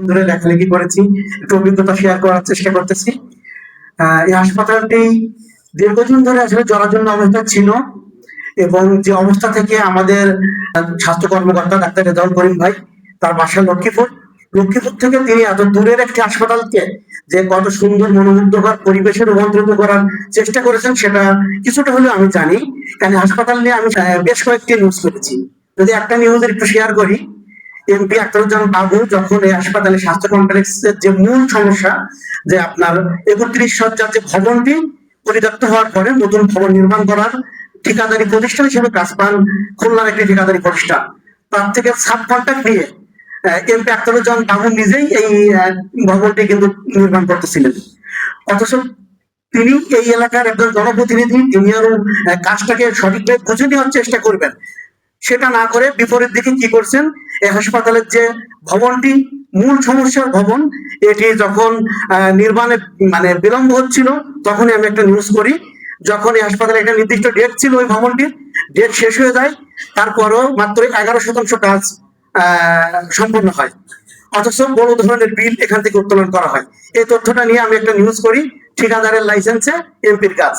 ধরে লেখালেখি করেছি, একটু অভিজ্ঞতা শেয়ার করার চেষ্টা করতেছি। এই হাসপাতালটি দীর্ঘদিন ধরে আসলে জরাজীর্ণ অবস্থা ছিল, এবং যে অবস্থা থেকে আমাদের স্বাস্থ্য কর্মকর্তা ডাক্তার রেজাউল করিম ভাই, তার বাসা লক্ষ্মীপুর থেকে তিনি এত দূরের একটি হাসপাতালকে যে কত সুন্দর মনোমুগ্ধকর পরিবেশে রূপান্তরিত করার চেষ্টা করেছেন, সেটা কিছুটা হলেও আমি জানি। কারণ হাসপাতাল নিয়ে আমি বেশ কয়েকটি নিউজ করেছি। যদি একটা নিউজের একটু শেয়ার করি, এমপি আখতারুজ্জামান বাবু যখন এই হাসপাতালে স্বাস্থ্য কমপ্লেক্সের যে মূল সমস্যা, যে আপনার ৩১ শয্যার যে ভবনটি পরিত্যক্ত হওয়ার পরে নতুন ভবন নির্মাণ করার ঠিকাদারি প্রতিষ্ঠান হিসেবে কাজ পান খুলনার একটি ঠিকাদারি প্রতিষ্ঠান, তার থেকে সাব কন্ট্রাক্ট নিয়ে এমপি আখতারুজ্জামান বাবু নিজেই এই ভবনটি কিন্তু নির্মাণ করতেছিলেন। অথচ তিনি এই এলাকার একজন জনপ্রতিনিধি, তিনি আরো কাজটাকে সঠিকভাবে বুঝে নেওয়ার চেষ্টা করবেন, সেটা না করে বিপরীত দিকে কি করছেন, এই হাসপাতালের যে ভবনটি মূল সমস্যার ভবন, এটি যখন নির্মাণে মানে বিলম্ব হচ্ছিল, তখনই আমি একটা নিউজ করি, যখন এই হাসপাতালে একটা নির্দিষ্ট ডেট ছিল, ওই ভবনটির ডেট শেষ হয়ে যায়, তারপরও মাত্র 11% কাজ সম্পন্ন হয়, অথচ বড় ধরনের বিল এখান থেকে উত্তোলন করা হয়। এই তথ্যটা নিয়ে আমি একটা নিউজ করি, ঠিকাদারের লাইসেন্সে এমপির কাজ।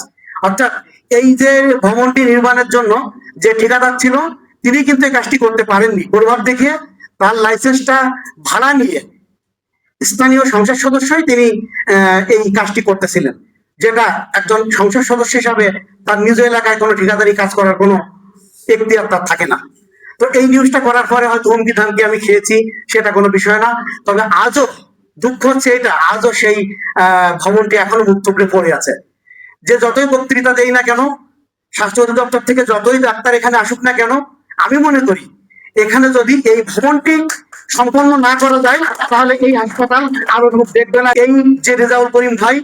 অর্থাৎ এই যে ভবনটি নির্মাণের জন্য যে ঠিকাদার ছিল, তিনি কিন্তু এই কাজটি করতে পারেননি, প্রভাব দেখিয়ে তার লাইসেন্সটা ভাড়া নিয়ে স্থানীয় সংসদ সদস্যই তিনি এই কাজটি করতেছিলেন, যেটা একজন সংসদ সদস্য হিসাবে তার নিজ এলাকায় কোনো ঠিকাদারি কাজ করার কোনো এখতিয়ার তার থাকে না। তো এই নিউজটা করার পরে হয়তো হুমকি ধামকি আমি খেয়েছি, সেটা কোনো বিষয় না। তবে আজও দুঃখ হচ্ছে এটা, আজও সেই ভবনটি এখনো মুখ থুবড়ে পড়ে আছে। যে যতই বক্তৃতা দেই না কেন, স্বাস্থ্য অধিদপ্তর থেকে যতই ডাক্তার এখানে আসুক না কেন, আমি মনে করি এখানে যদি এই ভবনটি সম্পন্ন না করা যায়, তাহলে এই হাসপাতাল আরো মুখ দেখবে না। এই যে রেজাউল করিম ভাই,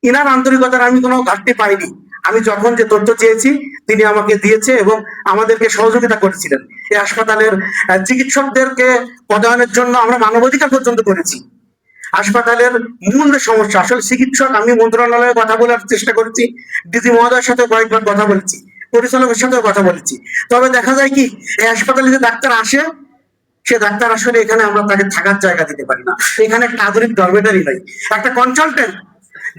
ইনার আন্তরিকতার আমি কোনো ঘাটতি পাইনি। আমি যখন যে তথ্য চেয়েছি তিনি আমাকে দিয়েছে এবং আমাদেরকে সহযোগিতা করেছিলেন। এই হাসপাতালের চিকিৎসকদেরকে পদায়নের জন্য আমরা মানবাধিকার পর্যন্ত করেছি। হাসপাতালের মূল সমস্যা আসলে চিকিৎসক, আমি মন্ত্রণালয়ে কথা বলার চেষ্টা করেছি, ডিজি মহোদয়ের সাথে কয়েকবার কথা বলেছি, পরিচালকের সাথেও কথা বলেছি। তবে দেখা যায় কি, এই হাসপাতালে যে ডাক্তার আসে, সে ডাক্তার আসলে এখানে আমরা তাকে থাকার জায়গা দিতে পারি না। এখানে একটা আধুনিক ডরমেটারি নাই। একটা কনসালটেন্ট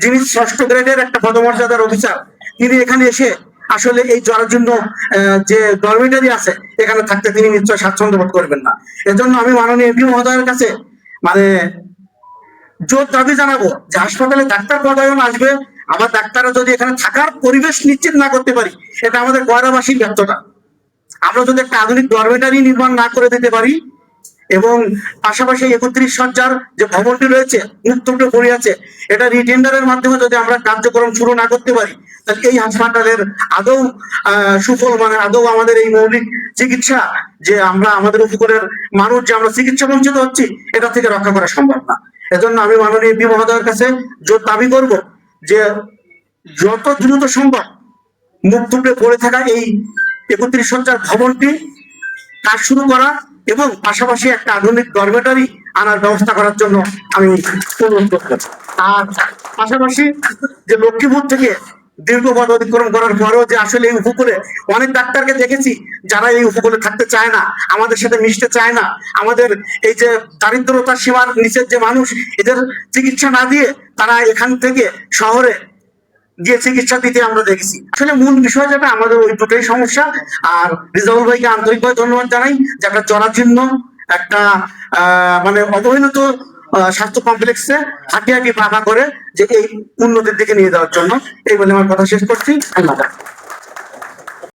যিনি 6ষ্ঠ গ্রেডের একটা পদমর্যাদার অফিসার, তিনি এখানে এসে আসলে এই জরাজীর্ণ যে ডরমেটারি আছে, এখানে থাকতে তিনি নিশ্চয় স্বাচ্ছন্দ্য বোধ করবেন না। এজন্য আমি মাননীয় এমপি মহোদয়ের কাছে মানে জোর দাবি জানাবো যে হাসপাতালে ডাক্তার পদায়ন আসবে, আবার ডাক্তাররা যদি এখানে থাকার পরিবেশ নিশ্চিত না করতে পারি, এটা আমাদের গয়রাবাসীর ব্যর্থতা। আমরা যদি একটা আধুনিক ডরমেটারি নির্মাণ না করে দিতে পারি, এবং পাশাপাশি 31 শয্যার যে ভবনটি রয়েছে মুক্ত পড়ে আছে, এটা রিটেন্ডারের মাধ্যমে যদি আমরা কার্যক্রম শুরু না করতে পারি, তাহলে এই হাসপাতালের আদৌ সুফল মানে আদৌ আমাদের এই মৌলিক চিকিৎসা যে আমরা আমাদের উপকূলের মানুষ যে আমরা চিকিৎসা বঞ্চিত হচ্ছি, এটা থেকে রক্ষা করা সম্ভব না। এজন্য আমি মাননীয় এমপি মহোদয়ের কাছে জোর দাবি করব যে যত দ্রুত সম্ভব মুখ থুবড়ে পড়ে থাকা এই 31 শয্যার ভবনটি কাজ শুরু করা এবং পাশাপাশি একটা আধুনিক ডরমেটারি আনার ব্যবস্থা করার জন্য আমি অনুরোধ করছি। আর পাশাপাশি যে লক্ষ্মীপুর থেকে দীর্ঘ পথ অতিক্রম করার পরেও যে আসলে এই উপকূলে অনেক ডাক্তারকে দেখেছি যারা এই উপকূলে থাকতে চায় না, আমাদের সাথে মিশতে চায় না, আমাদের এই যে দারিদ্রতার সীমার নিচের যে মানুষ, এদের চিকিৎসা না দিয়ে তারা এখান থেকে শহরে গিয়ে চিকিৎসা দিতে আমরা দেখেছি। আসলে মূল বিষয় যেটা, আমাদের ওই দুটোই সমস্যা। আর রেজাউল ভাইকে আন্তরিকভাবে ধন্যবাদ জানাই যে একটা জরাজীর্ণ একটা মানে অবহেলিত স্বাস্থ্য কমপ্লেক্সে হাঁটি হাঁটি পাকা করে যে এই উন্নতির দিকে নিয়ে যাওয়ার জন্য। এই বলে আমার কথা শেষ করছি। ধন্যবাদ।